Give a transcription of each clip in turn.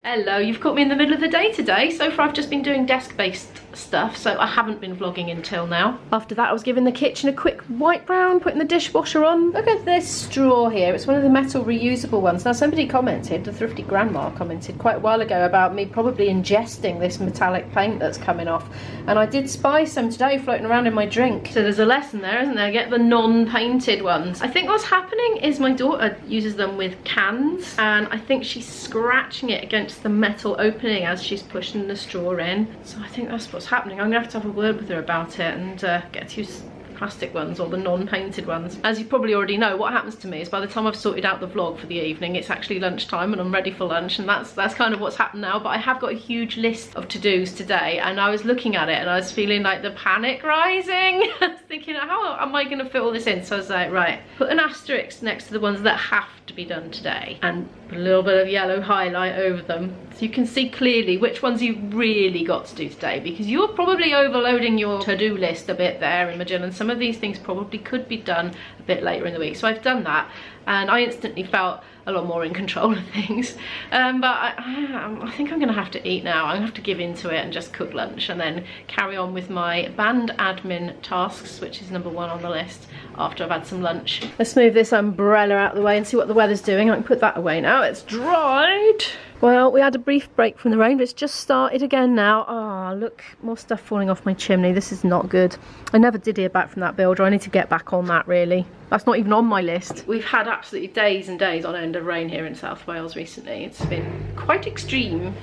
Hello, you've caught me in the middle of the day today. So far I've just been doing desk-based stuff, so I haven't been vlogging until now. After that I was giving the kitchen a quick wipe round, putting the dishwasher on. Look at this straw here, it's one of the metal reusable ones. Now somebody commented, the thrifty grandma commented quite a while ago about me probably ingesting this metallic paint that's coming off. And I did spy some today floating around in my drink. So there's a lesson there, isn't there? Get the non-painted ones. I think what's happening is my daughter uses them with cans, and I think she's scratching it against the metal opening as she's pushing the straw in. So I think that's what's happening. I'm gonna have to have a word with her about it and get to use the plastic ones or the non-painted ones. As you probably already know, what happens to me is by the time I've sorted out the vlog for the evening, it's actually lunchtime and I'm ready for lunch, and that's kind of what's happened now. But I have got a huge list of to-dos today, and I was looking at it and I was feeling like the panic rising. I was thinking, how am I gonna fit all this in? So I was like, right, put an asterisk next to the ones that have to be done today and put a little bit of yellow highlight over them so you can see clearly which ones you've really got to do today, because you're probably overloading your to-do list a bit there, Imogen, and some of these things probably could be done a bit later in the week. So I've done that and I instantly felt a lot more in control of things, but I think I'm gonna have to eat now. I'm gonna have to give into it and just cook lunch and then carry on with my band admin tasks, which is #1 on the list, after I've had some lunch. Let's move this umbrella out of the way and see what the weather's doing. I can put that away now, it's dried. Well, we had a brief break from the rain, but it's just started again now. Oh, look, more stuff falling off my chimney. This is not good. I never did hear back from that builder. I need to get back on that, really. That's not even on my list. We've had absolutely days and days on end of rain here in South Wales recently. It's been quite extreme.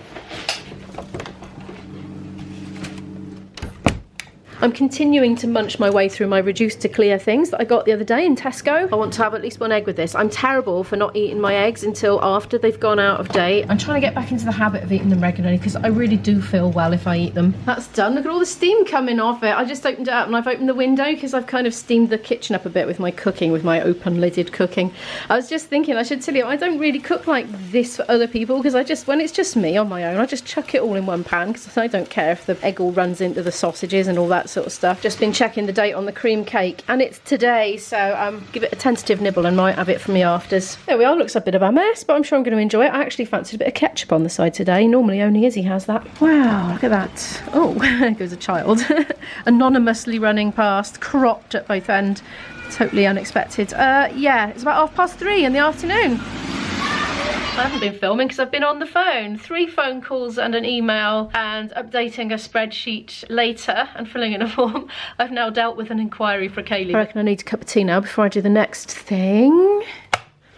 I'm continuing to munch my way through my reduced to clear things that I got the other day in Tesco. I want to have at least one egg with this. I'm terrible for not eating my eggs until after they've gone out of date. I'm trying to get back into the habit of eating them regularly because I really do feel well if I eat them. That's done. Look at all the steam coming off it. I just opened it up and I've opened the window because I've kind of steamed the kitchen up a bit with my cooking, with my open lidded cooking. I was just thinking I should tell you, I don't really cook like this for other people because when it's just me on my own, I just chuck it all in one pan because I don't care if the egg all runs into the sausages and all that sort of stuff. Just been checking the date on the cream cake and it's today, so give it a tentative nibble and might have it for me afters. There we are. Looks a bit of a mess, but I'm sure I'm going to enjoy it. I actually fancied a bit of ketchup on the side today. Normally only Izzy has that. Wow, look at that. Oh, there goes a child anonymously running past, cropped at both ends. Totally unexpected. Yeah, it's about 3:30 in the afternoon. I haven't been filming because I've been on the phone. 3 phone calls and an email and updating a spreadsheet later and filling in a form. I've now dealt with an inquiry for Kaylee. I reckon I need a cup of tea now before I do the next thing.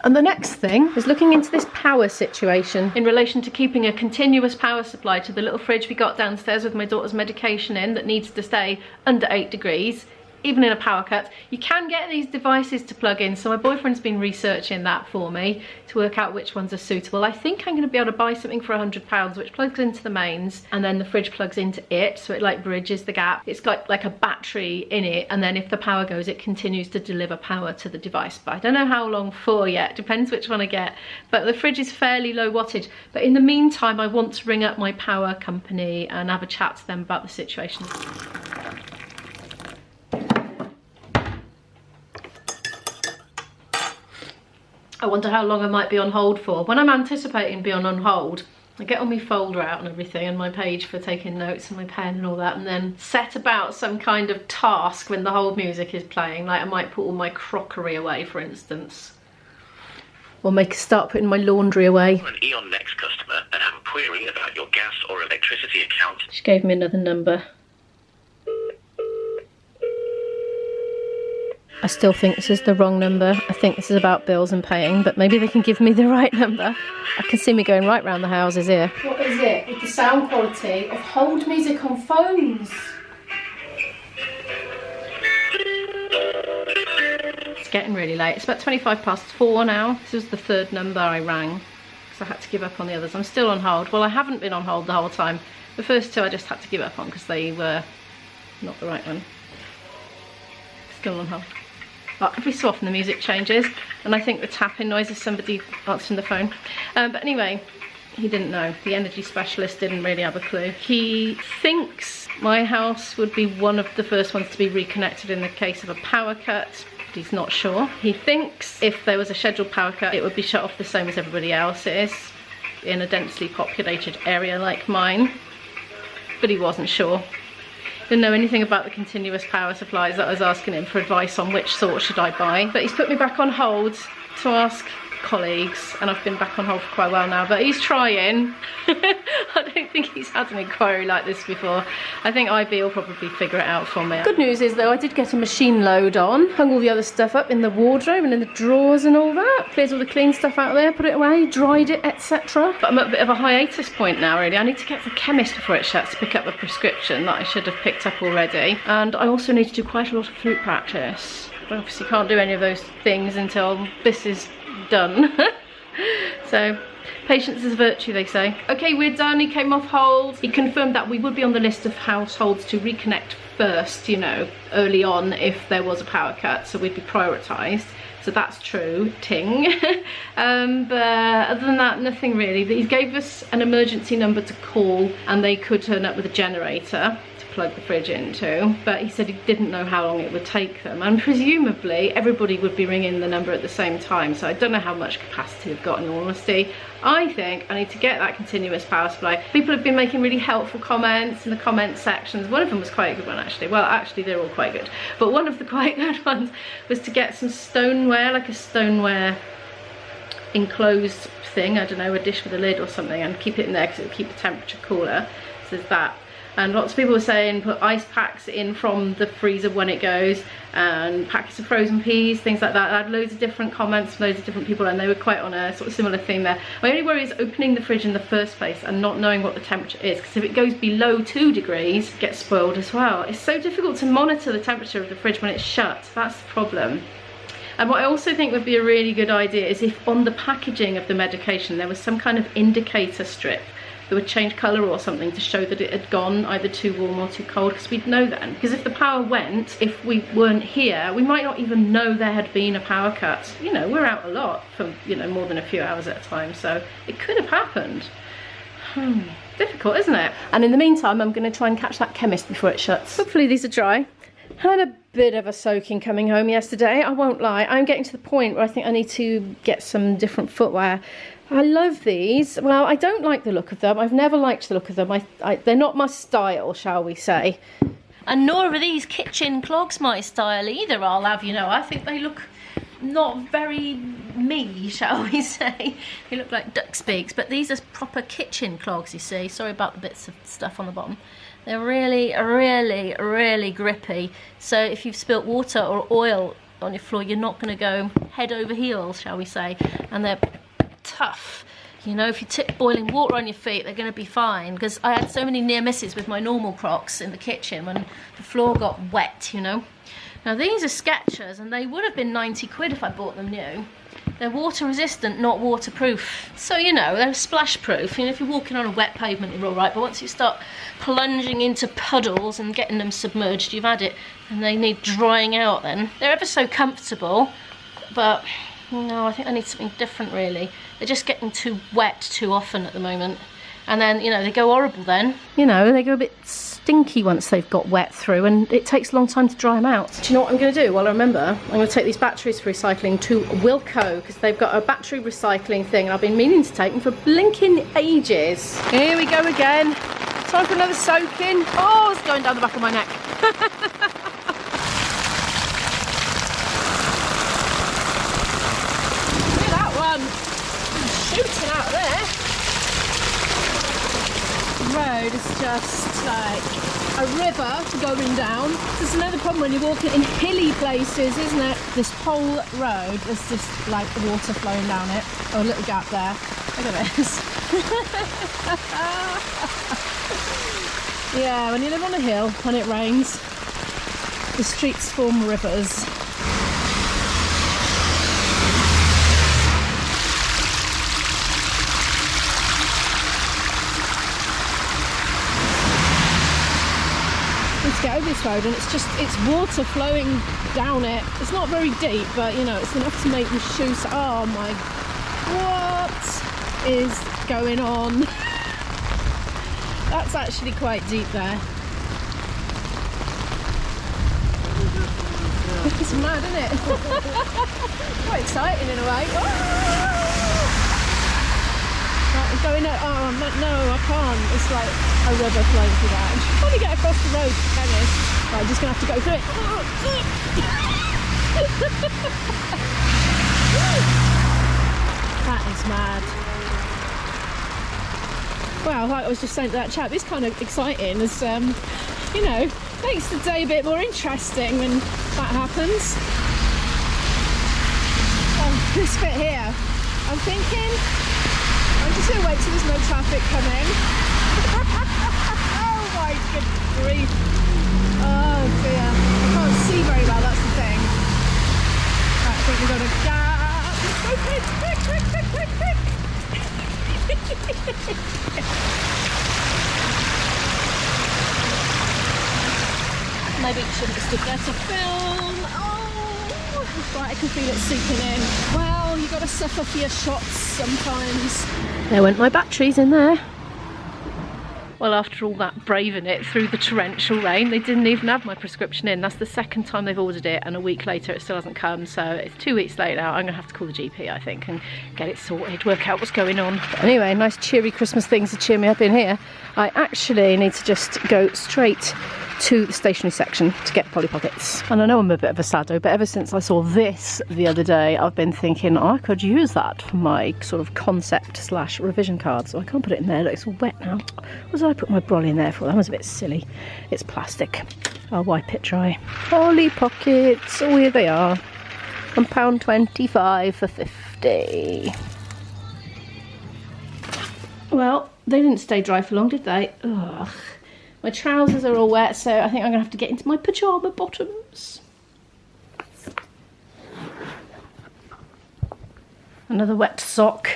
And the next thing is looking into this power situation in relation to keeping a continuous power supply to the little fridge we got downstairs with my daughter's medication in that needs to stay under 8 degrees. Even in a power cut. You can get these devices to plug in, so my boyfriend's been researching that for me to work out which ones are suitable. I think I'm going to be able to buy something for £100 which plugs into the mains and then the fridge plugs into it, so it like bridges the gap. It's got like a battery in it, and then if the power goes it continues to deliver power to the device, but I don't know how long for yet. Depends which one I get, but the fridge is fairly low wattage. But in the meantime I want to ring up my power company and have a chat to them about the situation. I wonder how long I might be on hold for. When I'm anticipating being on hold, I get all my folder out and everything and my page for taking notes and my pen and all that, and then set about some kind of task when the hold music is playing. Like I might put all my crockery away, for instance. Or start putting my laundry away. An Eon Next customer and have a query about your gas or electricity account. She gave me another number. I still think this is the wrong number. I think this is about bills and paying, but maybe they can give me the right number. I can see me going right round the houses here. What is it with the sound quality of hold music on phones? It's getting really late. It's about 4:25 now. This was the 3rd number I rang because I had to give up on the others. I'm still on hold. Well, I haven't been on hold the whole time. The first 2 I just had to give up on because they were not the right one. Still on hold. But every so often the music changes, and I think the tapping noise is somebody answering the phone. But anyway, he didn't know. The energy specialist didn't really have a clue. He thinks my house would be one of the first ones to be reconnected in the case of a power cut. But he's not sure. He thinks if there was a scheduled power cut, it would be shut off the same as everybody else's. in a densely populated area like mine. But he wasn't sure. Didn't know anything about the continuous power supplies that I was asking him for advice on which sort should I buy. But he's put me back on hold to ask colleagues, and I've been back on hold for quite a while now, but he's trying. I don't think he's had an inquiry like this before. I think IB will probably figure it out for me. Good news is though, I did get a machine load on, hung all the other stuff up in the wardrobe and in the drawers and all that, cleared all the clean stuff out of there, put it away, dried it, etc. But I'm at a bit of a hiatus point now really. I need to get to the chemist before it shuts to pick up a prescription that I should have picked up already, and I also need to do quite a lot of flute practice. I obviously can't do any of those things until this is done. So patience is a virtue, they say. Okay, we're done. He came off hold. He confirmed that we would be on the list of households to reconnect first, you know, early on if there was a power cut, so we'd be prioritised. So that's true, ting. But other than that, nothing really. He gave us an emergency number to call and they could turn up with a generator to plug the fridge into, but he said he didn't know how long it would take them, and presumably everybody would be ringing the number at the same time, so I don't know how much capacity they've got in all honesty. I think I need to get that continuous power supply. People have been making really helpful comments in the comment sections. One of them was quite a good one actually. Well, actually they're all quite good, but one of the quite good ones was to get some stoneware, like a stoneware enclosed thing, I don't know, a dish with a lid or something, and keep it in there because it'll keep the temperature cooler. So there's that. And lots of people were saying put ice packs in from the freezer when it goes, and packets of frozen peas, things like that. I had loads of different comments from loads of different people, and they were quite on a sort of similar thing there. My only worry is opening the fridge in the first place and not knowing what the temperature is, because if it goes below 2 degrees, it gets spoiled as well. It's so difficult to monitor the temperature of the fridge when it's shut. That's the problem. And what I also think would be a really good idea is if on the packaging of the medication there was some kind of indicator strip that would change colour or something to show that it had gone either too warm or too cold, because we'd know then. Because if the power went, if we weren't here, we might not even know there had been a power cut. You know, we're out a lot for, you know, more than a few hours at a time, so it could have happened. Difficult, isn't it? And in the meantime, I'm going to try and catch that chemist before it shuts. Hopefully these are dry. Had a bit of a soaking coming home yesterday, I won't lie. I'm getting to the point where I think I need to get some different footwear. I love these. Well, I don't like the look of them. I've never liked the look of them. They're not my style, shall we say. And nor are these kitchen clogs my style either, I'll have you know. I think they look not very me, shall we say. They look like duck's beaks, but these are proper kitchen clogs, you see. Sorry about the bits of stuff on the bottom. They're really, really, really grippy. So if you've spilt water or oil on your floor, you're not going to go head over heels, shall we say. And they're tough. You know, if you tip boiling water on your feet, they're going to be fine. Because I had so many near misses with my normal Crocs in the kitchen when the floor got wet, you know. Now these are Skechers, and they would have been 90 quid if I bought them new. They're water resistant, not waterproof. So, you know, they're splash proof. You know, if you're walking on a wet pavement, you're all right. But once you start plunging into puddles and getting them submerged, you've had it. And they need drying out then. They're ever so comfortable, but no, I think I need something different really. They're just getting too wet too often at the moment. And then, you know, they go horrible then. You know, they go a bit stinky once they've got wet through, and it takes a long time to dry them out. Do you know what I'm going to do? Well, I remember I'm going to take these batteries for recycling to Wilko, because they've got a battery recycling thing, and I've been meaning to take them for blinking ages. Here we go again. Time for another soaking. Oh, it's going down the back of my neck. Look at that one. Shooting out of there. Road is just like a river going down. There's another problem when you're walking in hilly places, isn't it? This whole road is just like the water flowing down it. Oh, a little gap there. Look at this. Yeah, when you live on a hill and it rains, the streets form rivers. To get over this road, and it's water flowing down it. It's not very deep, but you know, it's enough to make your shoes. Oh my, what is going on? That's actually quite deep there. It's mad, isn't it? Quite exciting in a way. Right, I'm going, oh no, I can't. It's like a river flowing through that. I'm trying to get across the road to the chemist. Right, I'm just going to have to go through it. That is mad. Well, like I was just saying to that chap, it's kind of exciting as, you know, makes the day a bit more interesting when that happens. This bit here, I'm thinking, I'm just going to wait till there's no traffic coming. Oh my good grief. Oh dear. I can't see very well, that's the thing. Right, I think we've got to gap. Let's go quick, quick, quick, quick, quick, quick. Maybe it shouldn't have stood there to film. Oh, right, I can feel it seeping in. Well, you've got to suffer for your shots sometimes. There went my batteries in there. Well, after all that braving it through the torrential rain, they didn't even have my prescription in. That's the second time they've ordered it, and a week later it still hasn't come. So it's 2 weeks late now. I'm going to have to call the GP, I think, and get it sorted, work out what's going on. But anyway, nice cheery Christmas things to cheer me up in here. I actually need to just go straight to the stationery section to get Polly Pockets. And I know I'm a bit of a sado, but ever since I saw this the other day, I've been thinking I could use that for my sort of concept / revision card. So I can't put it in there. Look, it's all wet now. What did I put my brolly in there for? That was a bit silly. It's plastic. I'll wipe it dry. Polly Pockets, oh here they are. £1.25 for 50. Well, they didn't stay dry for long, did they? Ugh. My trousers are all wet, so I think I'm going to have to get into my pyjama bottoms. Another wet sock.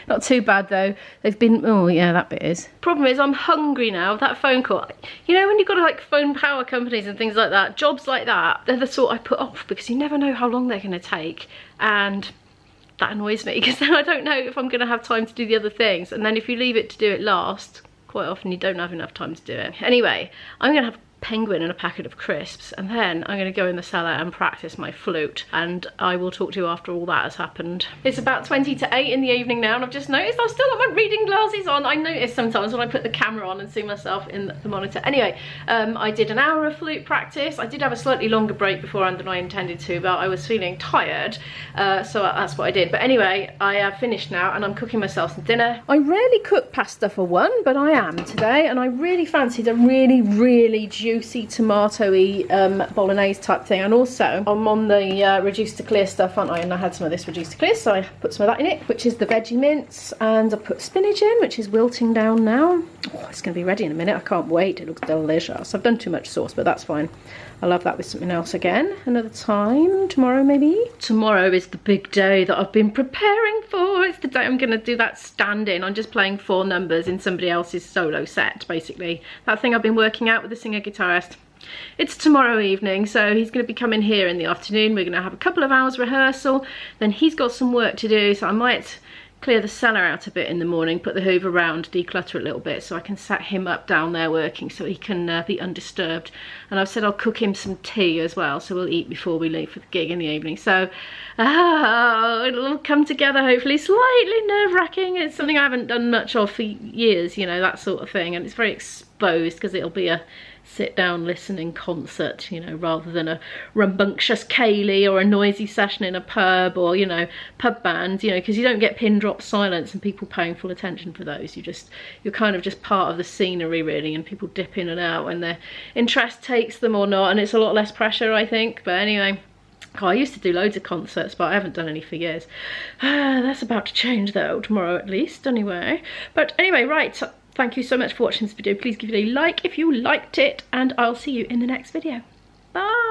Not too bad though. They've been, oh yeah, that bit is. Problem is I'm hungry now. That phone call, you know when you've got to like phone power companies and things like that, jobs like that, they're the sort I put off because you never know how long they're going to take, and that annoys me because then I don't know if I'm going to have time to do the other things, and then if you leave it to do it last, quite often you don't have enough time to do it. Anyway, I'm going to have penguin and a packet of crisps, and then I'm going to go in the cellar and practice my flute, and I will talk to you after all that has happened. It's about 20 to 8 in the evening now, and I've just noticed I've still got my reading glasses on. I notice sometimes when I put the camera on and see myself in the monitor. Anyway, I did an hour of flute practice. I did have a slightly longer break beforehand than I intended to, but I was feeling tired, so that's what I did. But anyway, I have finished now, and I'm cooking myself some dinner. I rarely cook pasta for one, but I am today, and I really fancied a really juicy tomatoey bolognese type thing. And also I'm on the reduced to clear stuff, aren't I? And I had some of this reduced to clear, so I put some of that in it, which is the veggie mince, and I put spinach in, which is wilting down now. Oh, it's going to be ready in a minute. I can't wait. It looks delicious. I've done too much sauce, but that's fine. I'll have that with something else again another time, tomorrow maybe. Tomorrow is the big day that I've been preparing for. It's the day I'm going to do that stand-in. I'm just playing 4 numbers in somebody else's solo set, basically. That thing I've been working out with the singer-guitarist. It's tomorrow evening, so he's going to be coming here in the afternoon. We're going to have a couple of hours rehearsal, then he's got some work to do, so I might clear the cellar out a bit in the morning, put the hoover around, declutter a little bit, so I can set him up down there working so he can be undisturbed. And I've said I'll cook him some tea as well, so we'll eat before we leave for the gig in the evening. So it'll all come together hopefully. Slightly nerve-wracking. It's something I haven't done much of for years, you know, that sort of thing, and it's very exposed because it'll be a sit down listening concert, you know, rather than a rambunctious ceilidh or a noisy session in a pub, or, you know, pub bands, you know, because you don't get pin drop silence and people paying full attention for those. You're kind of just part of the scenery really, and people dip in and out when their interest takes them or not, and it's a lot less pressure, I think. But anyway, I used to do loads of concerts, but I haven't done any for years. That's about to change though, tomorrow at least, anyway. But anyway, right, thank you so much for watching this video. Please give it a like if you liked it, and I'll see you in the next video. Bye!